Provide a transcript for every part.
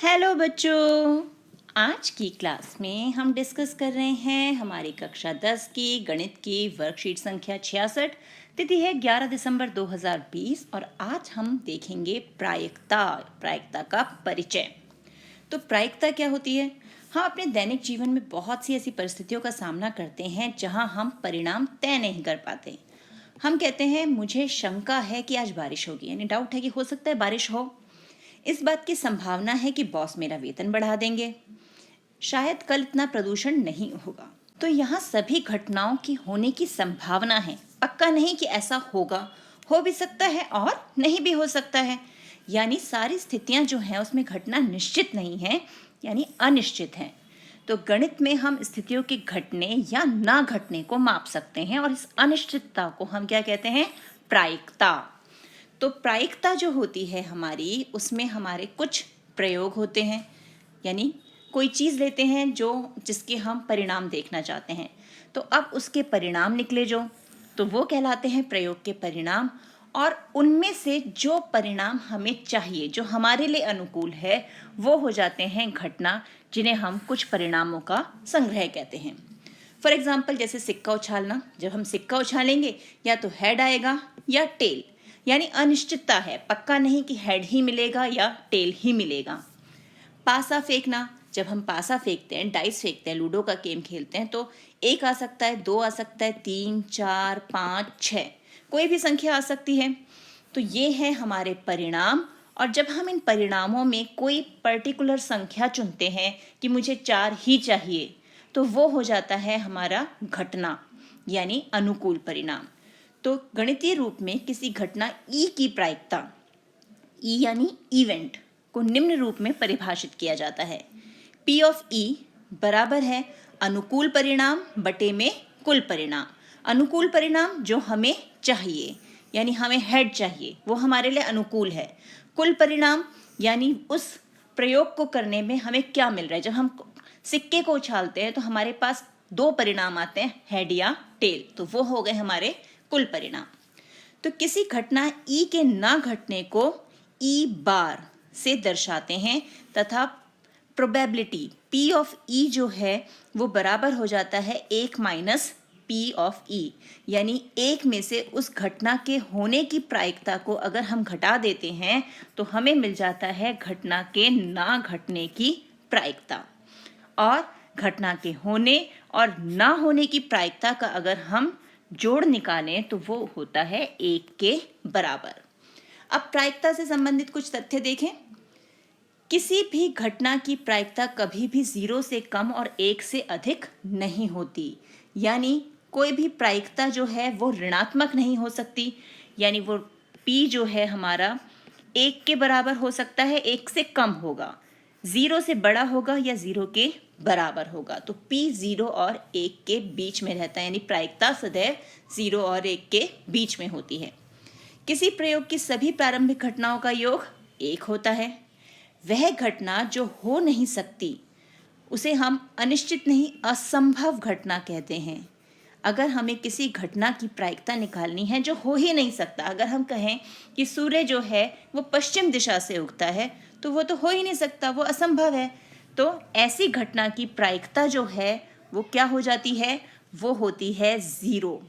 Hello बच्चों, आज की क्लास में हम डिस्कस कर रहे हैं हमारी कक्षा 10 की गणित की वर्कशीट संख्या 66। तिथि है 11 दिसंबर 2020 और आज हम देखेंगे प्रायिकता का परिचय। तो प्रायिकता क्या होती है? हम अपने दैनिक जीवन में बहुत सी ऐसी परिस्थितियों का सामना करते हैं जहां हम परिणाम तय नहीं कर पाते। हम कहते हैं मुझे शंका है कि आज बारिश होगी, यानी डाउट है कि हो सकता है बारिश हो। इस बात की संभावना है कि बॉस मेरा वेतन बढ़ा देंगे, शायद कल इतना प्रदूषण नहीं होगा। तो यहाँ सभी घटनाओं की होने की संभावना है, पक्का नहीं कि ऐसा होगा, हो भी सकता है और नहीं भी हो सकता है। यानी सारी स्थितियां जो हैं उसमें घटना निश्चित नहीं है, यानी अनिश्चित है। तो गणित में हम स्थितियों के घटने या ना घटने को माप सकते हैं और इस अनिश्चितता को हम क्या कहते हैं? प्रायिकता। तो प्रायिकता जो होती है हमारी, उसमें हमारे कुछ प्रयोग होते हैं, यानी कोई चीज़ लेते हैं जिसके हम परिणाम देखना चाहते हैं। तो अब उसके परिणाम निकले तो वो कहलाते हैं प्रयोग के परिणाम। और उनमें से जो परिणाम हमें चाहिए, जो हमारे लिए अनुकूल है, वो हो जाते हैं घटना, जिन्हें हम कुछ परिणामों का संग्रह कहते हैं। फॉर एग्जाम्पल, जैसे सिक्का उछालना। जब हम सिक्का उछालेंगे या तो हेड आएगा या टेल, यानी अनिश्चितता है, पक्का नहीं कि हेड ही मिलेगा या टेल ही मिलेगा। पासा फेंकना। जब हम पासा फेंकते हैं, डाइस फेंकते हैं, लूडो का गेम खेलते हैं, तो 1 आ सकता है, 2 आ सकता है, 3, 4, 5, 6, कोई भी संख्या आ सकती है। तो ये है हमारे परिणाम। और जब हम इन परिणामों में कोई पर्टिकुलर संख्या चुनते हैं कि मुझे 4 ही चाहिए, तो वो हो जाता है हमारा घटना, यानी अनुकूल परिणाम। तो गणितीय रूप में किसी घटना ई की प्रायिकता, ई यानी इवेंट, को निम्न रूप में परिभाषित किया जाता है। P ऑफ E बराबर है अनुकूल परिणाम बटे में कुल परिणाम। अनुकूल परिणाम जो हमें चाहिए, यानी हमें हेड चाहिए, वो हमारे लिए अनुकूल है। कुल परिणाम यानी उस प्रयोग को करने में हमें क्या मिल रहा है। जब हम सिक्के को उछालते हैं तो हमारे पास 2 परिणाम आते हैं, हेड या टेल, तो वो हो गए हमारे कुल परिणाम। तो किसी घटना ई के ना घटने को ई बार से दर्शाते हैं तथा प्रोबेबिलिटी P ऑफ E जो है वो बराबर हो जाता है 1 माइनस P ऑफ E, यानी एक में से उस घटना के होने की प्रायिकता को अगर हम घटा देते हैं तो हमें मिल जाता है घटना के ना घटने की प्रायिकता। और घटना के होने और ना होने की प्रायिकता का अगर हम जोड़ निकालें तो वो होता है 1 के बराबर। अब प्रायिकता से संबंधित कुछ तथ्य देखें। किसी भी घटना की प्रायिकता कभी भी 0 से कम और 1 से अधिक नहीं होती, यानी कोई भी प्रायिकता जो है वो ऋणात्मक नहीं हो सकती, यानी वो P जो है हमारा 1 के बराबर हो सकता है, 1 से कम होगा, 0 से बड़ा होगा या 0 के बराबर होगा। तो P 0 और 1 के बीच में रहता है, यानी प्रायिकता सदैव 0 और 1 के बीच में होती है। किसी प्रयोग की सभी प्रारंभिक घटनाओं का योग 1 होता है। वह घटना जो हो नहीं सकती उसे हम अनिश्चित नहीं, असंभव घटना कहते हैं। अगर हमें किसी घटना की प्रायिकता निकालनी है जो हो ही नहीं सकता, अगर हम कहें कि सूर्य जो है वो पश्चिम दिशा से उगता है, तो वो तो हो ही नहीं सकता, वो असंभव है। तो ऐसी घटना की प्रायिकता जो है वो क्या हो जाती है? वो होती है 0।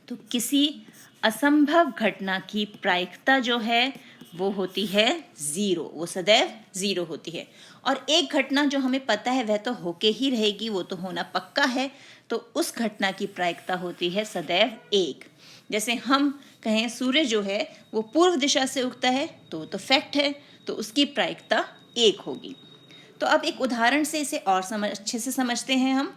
तो किसी असंभव घटना की प्रायिकता जो है वो होती है 0, वो सदैव 0 होती है। और एक घटना जो हमें पता है वह तो होके ही रहेगी, वो तो होना पक्का है, तो उस घटना की प्रायिकता होती है सदैव 1। जैसे हम कहें सूर्य जो है वो पूर्व दिशा से उगता है, तो फैक्ट है, तो उसकी प्रायिकता 1 होगी। तो अब एक उदाहरण से इसे और अच्छे से समझते हैं हम।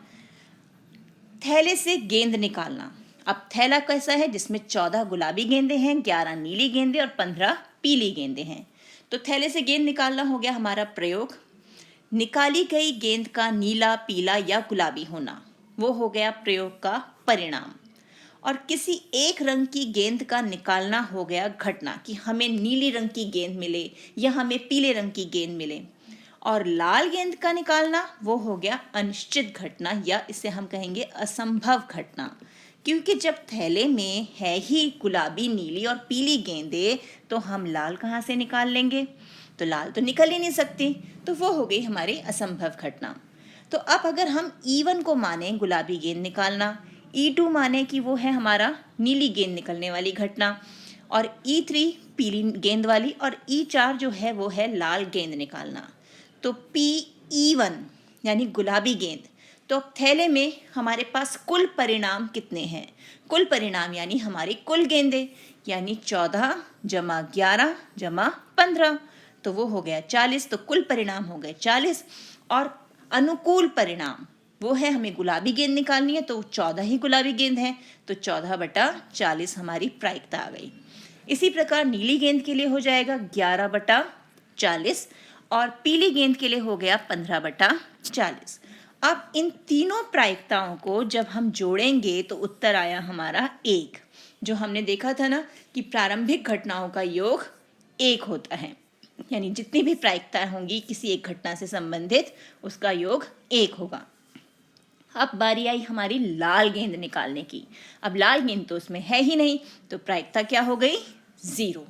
थैले से गेंद निकालना। अब थैला कैसा है? जिसमें 14 गुलाबी गेंदें हैं, 11 नीली गेंदें और 15 पीली गेंदें हैं। तो थैले से गेंद निकालना हो गया हमारा प्रयोग। निकाली गई गेंद का नीला, पीला या गुलाबी होना, वो हो गया प्रयोग का परिणाम। और किसी एक रंग की गेंद का निकालना हो गया घटना, कि हमें नीली रंग की गेंद मिले या हमें पीले रंग की गेंद मिले। और लाल गेंद का निकालना वो हो गया अनिश्चित घटना, या इसे हम कहेंगे असंभव घटना, क्योंकि जब थैले में है ही गुलाबी, नीली और पीली गेंदें, तो हम लाल कहाँ से निकाल लेंगे? तो लाल तो निकल ही नहीं सकती, तो वो हो गई हमारी असंभव घटना। तो अब अगर हम E1 को माने गुलाबी गेंद निकालना, E2 माने कि वो है हमारा नीली गेंद निकलने वाली घटना, और E3 पीली गेंद वाली, और E4 जो है वो है लाल गेंद निकालना। तो PE1 यानी गुलाबी गेंद। तो अब थैले में हमारे पास कुल परिणाम कितने हैं? कुल परिणाम यानी हमारी कुल गेंदें, यानी 14 जमा 11 जमा 15, तो वो हो गया 40। तो कुल परिणाम हो गए 40, और अनुकूल परिणाम वो है हमें गुलाबी गेंद निकालनी है, तो 14 ही गुलाबी गेंद है, तो 14/40 हमारी प्रायिकता आ गई। इसी प्रकार नीली गेंद के लिए हो जाएगा 11/40, और पीली गेंद के लिए हो गया 15/40। अब इन तीनों प्रायिकताओं को जब हम जोड़ेंगे तो उत्तर आया हमारा 1। जो हमने देखा था ना कि प्रारंभिक घटनाओं का योग 1 होता है, यानी जितनी भी प्रायिकताएं होंगी किसी एक घटना से संबंधित, उसका योग 1 होगा। अब बारी आई हमारी लाल गेंद निकालने की। अब लाल गेंद तो उसमें है ही नहीं, तो प्रायिकता क्या हो गई? 0।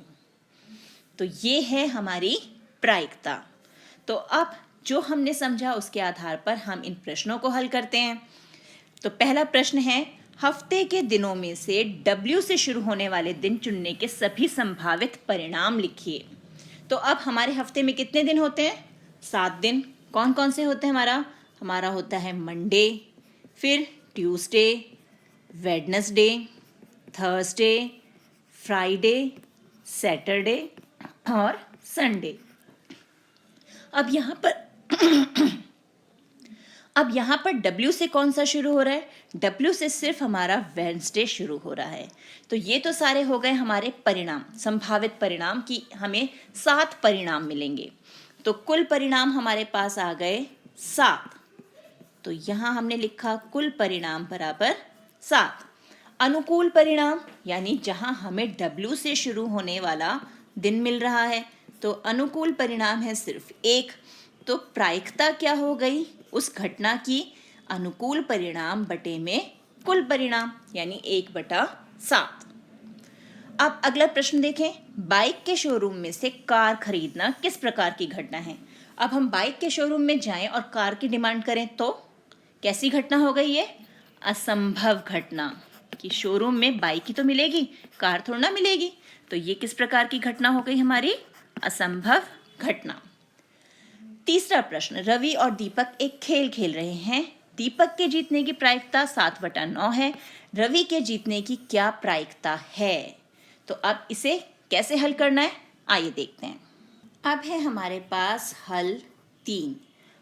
तो ये है हमारी प्रायिकता। तो अब जो हमने समझा उसके आधार पर हम इन प्रश्नों को हल करते हैं। तो पहला प्रश्न है, हफ्ते के दिनों में से W से शुरू होने वाले दिन चुनने के सभी संभावित परिणाम लिखिए। तो अब हमारे हफ्ते में कितने दिन होते हैं? 7 दिन। कौन कौन से होते हैं? हमारा होता है मंडे, फिर Tuesday, Wednesday, Thursday, Friday, Saturday और संडे। अब यहाँ पर W से कौन सा शुरू हो रहा है? W से सिर्फ हमारा वेडनेसडे शुरू हो रहा है। तो ये तो सारे हो गए हमारे परिणाम, संभावित परिणाम की हमें 7 परिणाम मिलेंगे। तो कुल परिणाम हमारे पास आ गए 7। तो यहाँ हमने लिखा कुल परिणाम बराबर 7। अनुकूल परिणाम यानी जहाँ हमें W से शुरू होने वाला दिन मिल रहा है, तो अनुकूल परिणाम है सिर्फ 1। तो प्रायिकता क्या हो गई उस घटना की? अनुकूल परिणाम बटे में कुल परिणाम, यानी 1/7। अब अगला प्रश्न देखें, बाइक के शोरूम में से कार खरीदना किस प्रकार की घटना है? अब हम बाइक के शोरूम में जाएं और कार की डिमांड करें तो कैसी घटना हो गई ये? असंभव घटना, कि शोरूम में बाइक ही तो मिलेगी, कार थोड़ा ना मिलेगी। तो ये किस प्रकार की घटना हो गई हमारी? असंभव घटना। तीसरा प्रश्न, रवि और दीपक एक खेल खेल रहे हैं। दीपक के जीतने की प्रायिकता 7/9 है। रवि के जीतने की क्या प्रायिकता है? तो अब इसे कैसे हल करना है, आइए देखते हैं। अब है हमारे पास हल 3।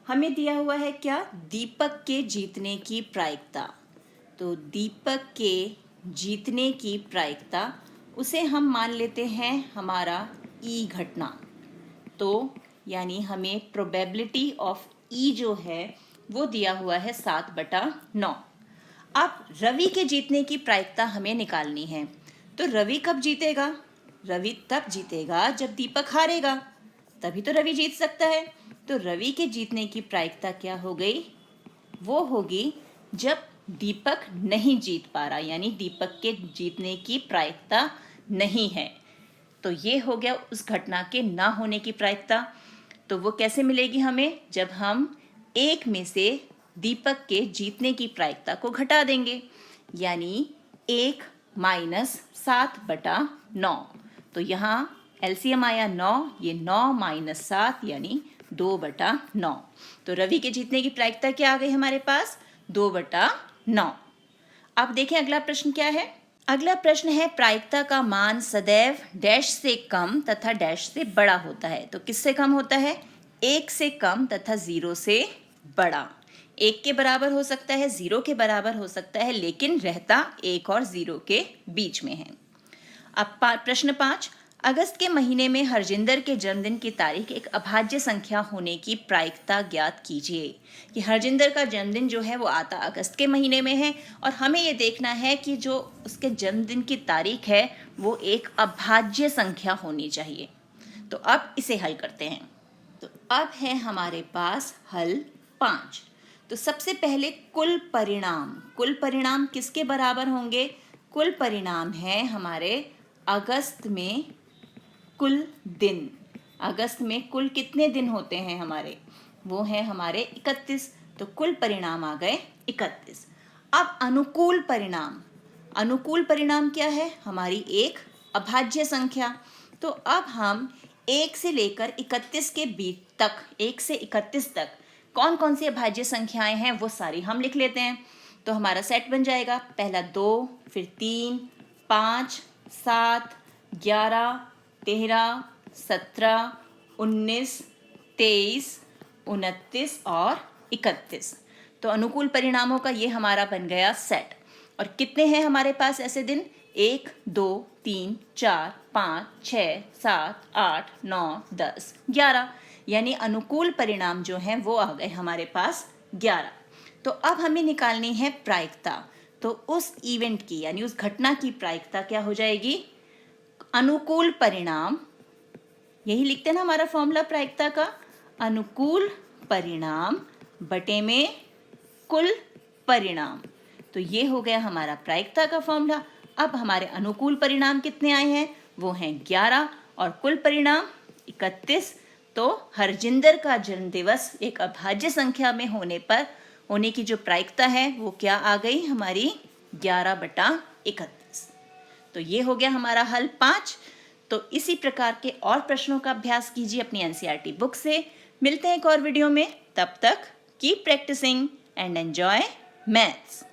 हमें दिया हुआ है क्या? दीपक के जीतने की प्रायिकता। तो दीपक के जीतने की प्रायिकता, उसे हम मान लेते हैं हमारा ई घटना। तो यानी हमें प्रोबेबिलिटी ऑफ ई जो है वो दिया हुआ है 7/9। अब रवि के जीतने की प्रायिकता हमें निकालनी है। तो रवि कब जीतेगा? रवि तब जीतेगा जब दीपक हारेगा, तभी तो रवि जीत सकता है। तो रवि के जीतने की प्रायिकता क्या हो गई? वो होगी जब दीपक नहीं जीत पा रहा, यानी दीपक के जीतने की प्रायिकता नहीं है। तो ये हो गया उस घटना के ना होने की प्रायिकता। तो वो कैसे मिलेगी हमें? जब हम 1 में से दीपक के जीतने की प्रायिकता को घटा देंगे, यानी 1 - 7/9। तो यहाँ एलसीएम आया 9, ये 9 - 7 यानी 2/9। तो रवि के जीतने की प्रायिकता क्या आ गई हमारे पास? 2/9। अब देखें अगला प्रश्न क्या है। अगला प्रश्न है, प्रायिकता का मान सदैव डैश से कम तथा डैश से बड़ा होता है। तो किससे कम होता है? 1 से कम तथा 0 से बड़ा। 1 के बराबर हो सकता है, 0 के बराबर हो सकता है, लेकिन रहता 1 और 0 के बीच में है। अब प्रश्न 5, अगस्त के महीने में हरजिंदर के जन्मदिन की तारीख एक अभाज्य संख्या होने की प्रायिकता ज्ञात कीजिए। कि हरजिंदर का जन्मदिन जो है वो आता अगस्त के महीने में है, और हमें ये देखना है कि जो उसके जन्मदिन की तारीख है वो एक अभाज्य संख्या होनी चाहिए। तो अब इसे हल करते हैं। तो अब है हमारे पास हल 5। तो सबसे पहले कुल परिणाम किसके बराबर होंगे? कुल परिणाम है हमारे अगस्त में कुल दिन। अगस्त में कुल कितने दिन होते हैं हमारे? वो हैं हमारे 31। तो कुल परिणाम आ गए 31। अब अनुकूल परिणाम, अनुकूल परिणाम क्या है? हमारी एक अभाज्य संख्या। तो अब हम 1 से लेकर 31 के बीच तक, 1 से 31 तक कौन कौन सी अभाज्य संख्याएं हैं वो सारी हम लिख लेते हैं। तो हमारा सेट बन जाएगा, पहला 2, फिर 3, 5, 7, 11, 13, 17, 19, 23, 29 और 31। तो अनुकूल परिणामों का ये हमारा बन गया सेट। और कितने हैं हमारे पास ऐसे दिन? 1, 2, 3, 4, 5, 6, 7, 8, 9, 10, 11। यानी अनुकूल परिणाम जो हैं वो आ गए हमारे पास 11। तो अब हमें निकालनी है प्रायिकता। तो उस इवेंट की यानी उस घटना की प्रायिकता क्या हो जाएगी? अनुकूल परिणाम, यही लिखते हैं ना हमारा फॉर्मूला प्रायिकता का, अनुकूल परिणाम बटे में कुल परिणाम। तो ये हो गया हमारा प्रायिकता का फॉर्मूला। अब हमारे अनुकूल परिणाम कितने आए हैं? वो हैं 11 और कुल परिणाम 31। तो हरजिंदर का जन्मदिवस एक अभाज्य संख्या में होने की जो प्रायिकता है वो क्या आ गई हमारी? 11/31। तो ये हो गया हमारा हल 5। तो इसी प्रकार के और प्रश्नों का अभ्यास कीजिए अपनी एनसीईआरटी बुक से। मिलते हैं एक और वीडियो में, तब तक keep practising and enjoy maths.